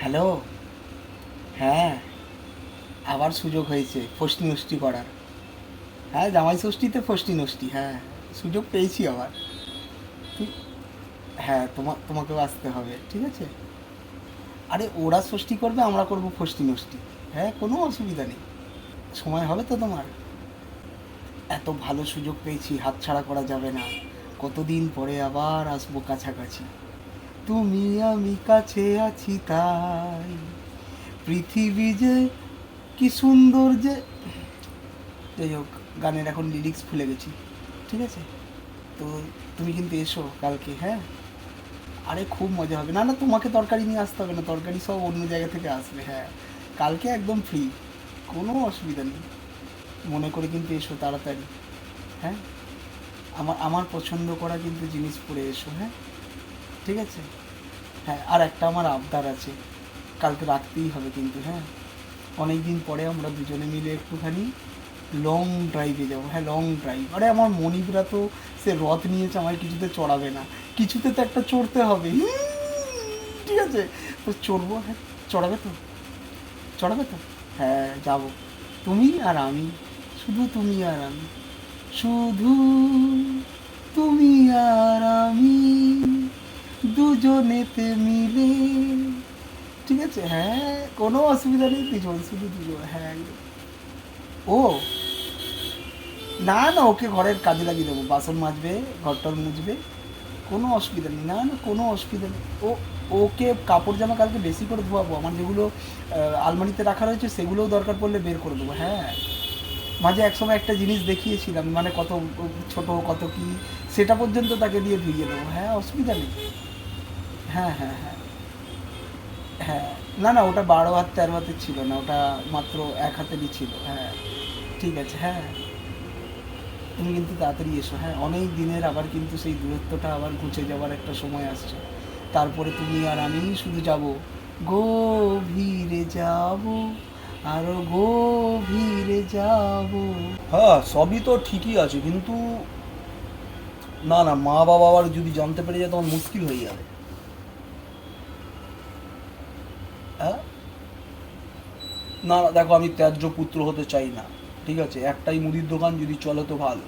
Hello. হ্যাঁ, আবার সুযোগ হয়েছে ফষ্টি নষ্টি করার। হ্যাঁ, জামাই ষষ্ঠীতে ফষ্টি নষ্টি, হ্যাঁ, সুযোগ পেয়েছি আবার। তুই, হ্যাঁ, তোমাকেও আসতে হবে, ঠিক আছে? আরে ওরা ষষ্ঠী করবে, আমরা করবো ফষ্টি নষ্টি। হ্যাঁ, কোনো অসুবিধা নেই। সময় হবে তো তোমার? এত ভালো সুযোগ পেয়েছি, হাতছাড়া করা যাবে না। কতদিন পরে আবার আসবো কাছাকাছি। তুমি আমি কাছে আছি তাই, পৃথিবী যে কি সুন্দর যে। যাই হোক, গানের এখন লিরিক্স ভুলে গেছি, ঠিক আছে? তো তুমি কিন্তু এসো কালকে, হ্যাঁ? আরে খুব মজা হবে। না না, তোমাকে তরকারি নিয়ে আসতে হবে না, তরকারি সব অন্য জায়গা থেকে আসবে, হ্যাঁ। কালকে একদম ফ্রি, কোনো অসুবিধা নেই। মনে করে কিন্তু এসো তাড়াতাড়ি, হ্যাঁ। আমার আমার পছন্দ করা কিন্তু জিনিস পরে এসো, হ্যাঁ, ঠিক আছে? হ্যাঁ, আর একটা আমার আবদার আছে, কালকে রাখতেই হবে কিন্তু, হ্যাঁ। অনেক দিন পরে আমরা দুজনে মিলে একটুখানি লং ড্রাইভে যাবো, হ্যাঁ, লং ড্রাইভ। আরে আমার মনিবরা তো সে রথ নিয়েছে, আমার কিছুতে চড়াবে না, কিছুতে তো একটা চড়তে হবে। ঠিক আছে, তো চড়বো, হ্যাঁ। চড়াবে তো? চড়াবে তো? হ্যাঁ, যাবো। তুমি আর আমি, শুধু তুমি আর আমি, শুধু তুমি আর আমি, দুজনেতে মিলে, ঠিক আছে? হ্যাঁ, কোনো অসুবিধা নেই, দুজন, শুধু দুজন, হ্যাঁ একদম। ও, না না, ওকে ঘরের কাজে লাগিয়ে দেবো, বাসন মাজবে, ঘরটর মুছবে, কোনো অসুবিধা নেই। না না, কোনো অসুবিধা নেই। ওকে কাপড় জামা কালকে বেশি করে ধোয়াবো, আমার যেগুলো আলমারিতে রাখা রয়েছে সেগুলোও দরকার পড়লে বের করে দেবো, হ্যাঁ। মাঝে একসময় একটা জিনিস দেখিয়েছিলাম, মানে কত ছোট কত কি, সেটা পর্যন্ত তাকে দিয়ে ধুইয়ে দেবো, হ্যাঁ, অসুবিধা নেই। হ্যাঁ হ্যাঁ হ্যাঁ হ্যাঁ। না না, ওটা 12 হাত 13 হাতের ছিল না, ওটা মাত্র 1 হাতেরই ছিল, হ্যাঁ। ঠিক আছে, হ্যাঁ। তুমি কিন্তু তাড়াতাড়ি এসো, হ্যাঁ, অনেক দিনের আবার কিন্তু সেই দূরত্বটা আবার ঘুচে যাওয়ার একটা সময় আসছে। তারপরে তুমি আর আমি শুধু যাব, গভীরে যাব, আরো গভীরে যাব। হ্যাঁ, সবই তো ঠিকই আছে, কিন্তু না না, মা বাবা আবার যদি জানতে পেরে যায় তখন মুশকিল হয়ে যাবে। হ্যাঁ, না না, দেখো, আমি ত্যায্য পুত্র হতে চাই না, ঠিক আছে? একটাই মুদির দোকান, যদি চলে তো ভালো,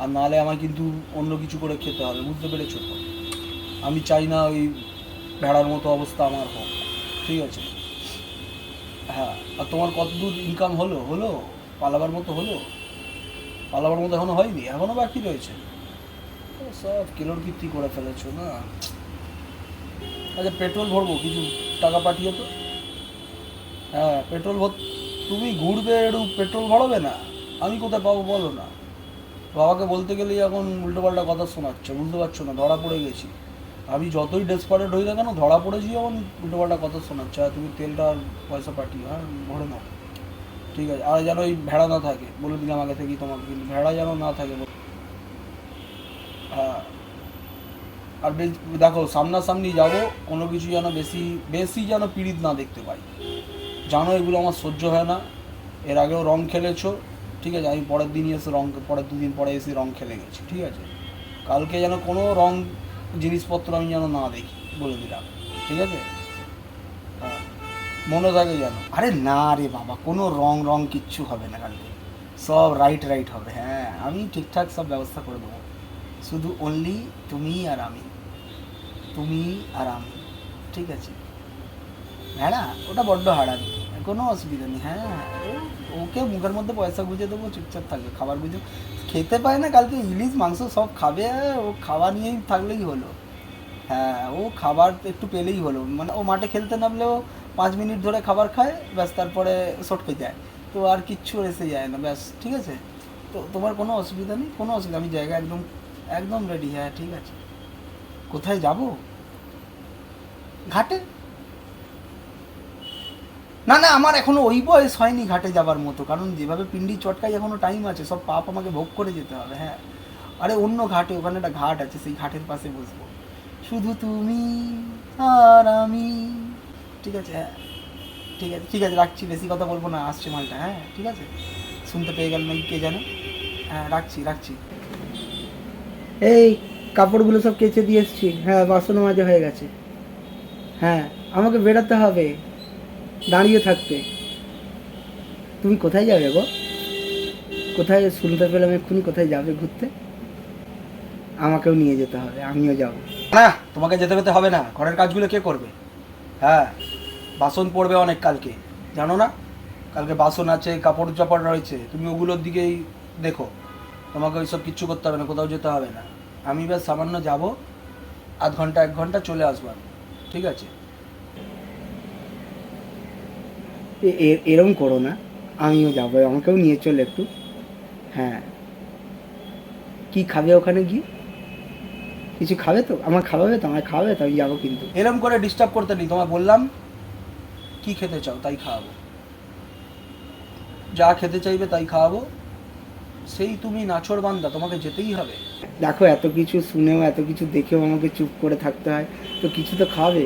আর নাহলে আমায় কিন্তু অন্য কিছু করে খেতে হবে, বুঝতে পেরেছো তো? আমি চাই না ওই ভেড়ার মতো অবস্থা আমার হোক, ঠিক আছে? হ্যাঁ, আর তোমার কতদূর ইনকাম হলো হলো পালাবার মতো হলো? পালাবার মতো এখনো হয়নি, এখনো বাকি রয়েছে? ও, সব কেলোর কীর্তি করে ফেলেছো না। আচ্ছা, পেট্রোল ভরবো, কিছু টাকা পাঠিয়ে তো। হ্যাঁ, পেট্রোল ভর, তুমি ঘুরবে একটু পেট্রোল ভরাবে না? আমি কোথায় পাবো বলো না? বাবাকে বলতে গেলেই এখন উল্টোপাল্টা কথা শোনাচ্ছে, বুঝতে পারছো না? ধরা পড়ে গেছি। আমি যতই ডেসপারেট হই না কেন, ধরা পড়েছি যখন, উল্টোপাল্টা কথা শোনাচ্ছে। আর তুমি তেলটা আর পয়সা পাঠিয়ে, হ্যাঁ, ভরে নাও, ঠিক আছে? আর যেন ওই ভেড়া না থাকে, বলে দিলাম আগে থেকেই তোমাকে, কিন্তু ভেড়া যেন না থাকে। হ্যাঁ, আর দেখো, সামনাসামনি যাব, কোনো কিছু যেন বেশি বেশি যেন পীড়িত না দেখতে পাই। জানো এগুলো আমার সহ্য হয় না। এর আগেও রং খেলেছো, ঠিক আছে? আমি পরের দিনই এসে রং, পরের 2 দিন পরে এসে রং খেলে গেছি, ঠিক আছে? কালকে যেন কোনো রং জিনিসপত্র আমি যেন না দেখি, বলে দিলাম, ঠিক আছে? হ্যাঁ, মনে থাকে যেন। আরে না রে বাবা, কোনো রং রং কিচ্ছু হবে না কালকে, সব রাইট রাইট হবে, হ্যাঁ, আমি ঠিকঠাক সব ব্যবস্থা করে দেবো। শুধু অনলি তুমি আর আমি, তুমি আর আমি, ঠিক আছে? ভেড়া ওটা বড্ড হারামি, কোনো অসুবিধা নেই, হ্যাঁ। ওকে মুখের মধ্যে পয়সা গুঁজে দেবো, চুপচাপ থাকবে, খাবার গুঁজে খেতে পায় না, কালকে ইলিশ মাংস সব খাবে, ও খাওয়া নিয়েই থাকলেই হলো। হ্যাঁ, ও খাবার একটু পেলেই হলো, মানে ও মাঠে খেলতে নামলেও 5 মিনিট ধরে খাবার খায়, ব্যাস, তারপরে সটকে যায়। তো আর কিচ্ছু এসে যায় না, ব্যাস, ঠিক আছে? তো তোমার কোনো অসুবিধা নেই, কোনো অসুবিধা, আমি জায়গা একদম একদম রেডি, হ্যাঁ, ঠিক আছে। কোথায় যাব? ঘাটে। না না, আমার এখনো ওই বয়স হয়নি ঘাটে যাবার মতো, কারণ যেভাবে পিন্ডি চটকাই এখনো টাইম আছে, সব পাপ আমাকে ভোগ করে যেতে হবে, হ্যাঁ। আরে অন্য ঘাটে, ওখানে একটা ঘাট আছে, সেই ঘাটের পাশে বসবো, শুধু তুমি আর আমি, ঠিক আছে? হ্যাঁ, ঠিক আছে, ঠিক আছে, রাখছি, বেশি কথা বলবো না, আসছে মালটা, হ্যাঁ, ঠিক আছে? শুনতে পেয়ে গেল নাকি কে জানে। হ্যাঁ, রাখছি রাখছি। এই কাপড়গুলো সব কেচে দিয়ে এসছি, হ্যাঁ, বাসনও মাজা হয়ে গেছে। হ্যাঁ, আমাকে বেরোতে হবে। দাঁড়িয়ে থাকতে। তুমি কোথায় যাবে গো? কোথায় শুনতে পেলাম এক্ষুনি কোথায় যাবে ঘুরতে? আমাকেও নিয়ে যেতে হবে, আমিও যাব। না, তোমাকে যেতে যেতে হবে না। ঘরের কাজগুলো কে করবে? হ্যাঁ, বাসন পড়বে অনেক কালকে, জানো না? কালকে বাসন আছে, কাপড় চাপড় রয়েছে, তুমি ওগুলোর দিকেই দেখো। তোমাকে ওইসব কিচ্ছু করতে হবে না, কোথাও যেতে হবে না। আমি ব্যাস সামান্য যাব, আধ ঘন্টা 1 ঘন্টা চলে আসবো আমি, ঠিক আছে? এরম করো না, আমিও যাবো, আমাকেও নিয়ে চলো একটু। হ্যাঁ, কি খাবে ওখানে গিয়ে? কিছু খাবে তো? আমার খাওয়াবে তো? আমার খাওয়াবে তো? আমি যাবো কিন্তু। এরম করে ডিস্টার্ব করতে নেই, তোমায় বললাম কি খেতে চাও তাই খাওয়াবো, যা খেতে চাইবে তাই খাওয়াবো। সেই তুমি নাছোড় বান্দা, তোমাকে যেতেই হবে। দেখো, এত কিছু শুনেও এত কিছু দেখেও আমাকে চুপ করে থাকতে হয়, তো কিছু তো খাবে।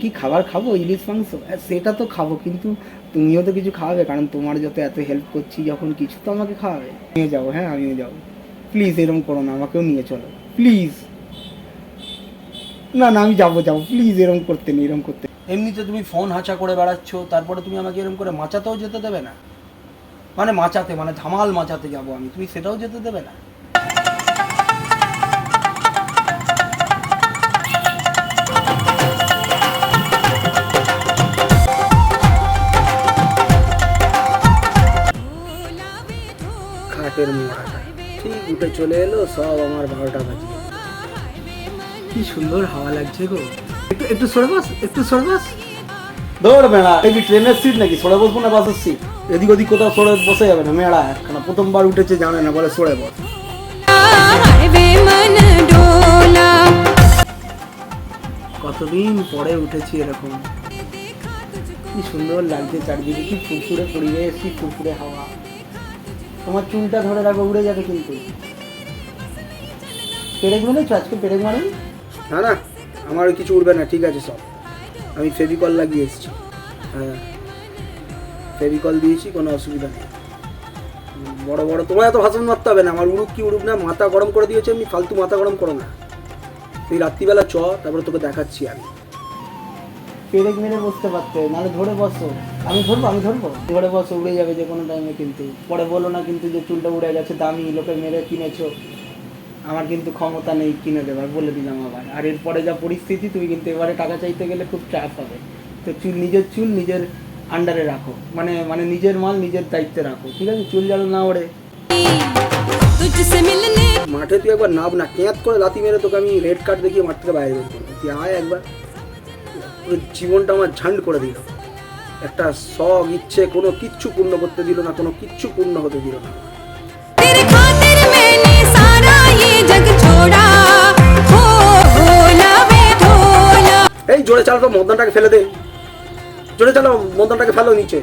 কি খাবার খাবো? ইলিশ মাংস? সেটা তো খাবো, কিন্তু তুমিও তো কিছু খাওয়াবে, কারণ তোমার যত এত হেল্প করছি যখন, কিছু তো আমাকে খাওয়াবে। নিয়ে যাবো, হ্যাঁ আমিও যাবো। প্লিজ এরম করো না, আমাকেও নিয়ে চলো প্লিজ। না না, আমি যাবো যাবো, প্লিজ এরম করতে নেই, এরম করতে। এমনিতে তুমি ফোন হাঁচা করে বেড়াচ্ছ, তারপরে তুমি আমাকে এরকম করে মাচাতেও যেতে দেবে না? মানে মাচাতে, মানে ধামাল মাচাতে যাবো আমি, তুমি সেটাও যেতে দেবে না? খাটের মোড়াটা ঠিক উঠে চলে এলো, সব আমার 12টা বাজিয়ে। কি সুন্দর হাওয়া লাগছে গো। একটু একটু সরে বস, একটু সরে বস। দৌড় মেলা, এই কি ট্রেনের সিট নাকি? সরে বসবো না বাসের সিট? এদিক ওদিক কোথাও সরে বসে যাবে না, মেলা একখানা। প্রথমবার উঠেছে জানে না, বলে সরে বস। কতদিন পরে উঠেছি এরকম। কি সুন্দর লাগছে চারদিকে, কি ফুরফুরে পরিবেশ, কি ফুরফুরে হাওয়া। তোমার চুলটা ধরে রাখো, উড়ে যাবে কিন্তু। পেরেক মেরেছো আজকে? পেরেক মারেন? না না, আমার কিছু উঠবে না, ঠিক আছে সব। আমি ফেভিকল লাগিয়ে এসেছি। হ্যাঁ, ফেভিকল দিয়েছি, কোনো অসুবিধা নেই। বড় বড় তোমার এত ভাষণ মারতে হবে না। আমার উড়ুক কি উড়ুক না, মাথা গরম করে দিয়েছে এমনি, ফালতু মাথা গরম করো না। তুই রাত্রিবেলা চ, তারপরে তোকে দেখাচ্ছি আমি। পেরেক মেরে বসতে পারতে, নাহলে ধরে বসো। আমি ধরবো, আমি ধরবো। ধরে বসো, উড়ে যাবে যে কোনো টাইমে কিন্তু। পরে বলো না কিন্তু যে চুলটা উড়ে গেছে, দামি, লোকে মেরে কিনেছো। আমার কিন্তু ক্ষমতা নেই কিনে দেবার, বলে দিলাম আবার। আর এরপরে যা পরিস্থিতি, তুমি কিন্তু এবারে টাকা চাইতে গেলে খুব চাপ হবে। তো চুল নিজের আন্ডারে রাখো, মানে মানে নিজের মাল নিজের দায়িত্বে রাখো, ঠিক আছে? চুল যেন না ওড়ে। মাঠে তুই একবার নাম না, কেঁত করে লাথি মেরে তোকে আমি রেড কার্ড দেখিয়ে মাঠ থেকে বাইরে বের করবো। তুই আয় একবার। পুরো জীবনটা আমার ঝান্ড করে দিল। একটা শখ, ইচ্ছে, কোনো কিচ্ছু পূর্ণ করতে দিল না, কোনো কিচ্ছু পূর্ণ হতে দিল না। এই জোরে চালাতো মদনটাকে ফেলে দে, জোরে চালাও, মদনটাকে ফেলো নিচে।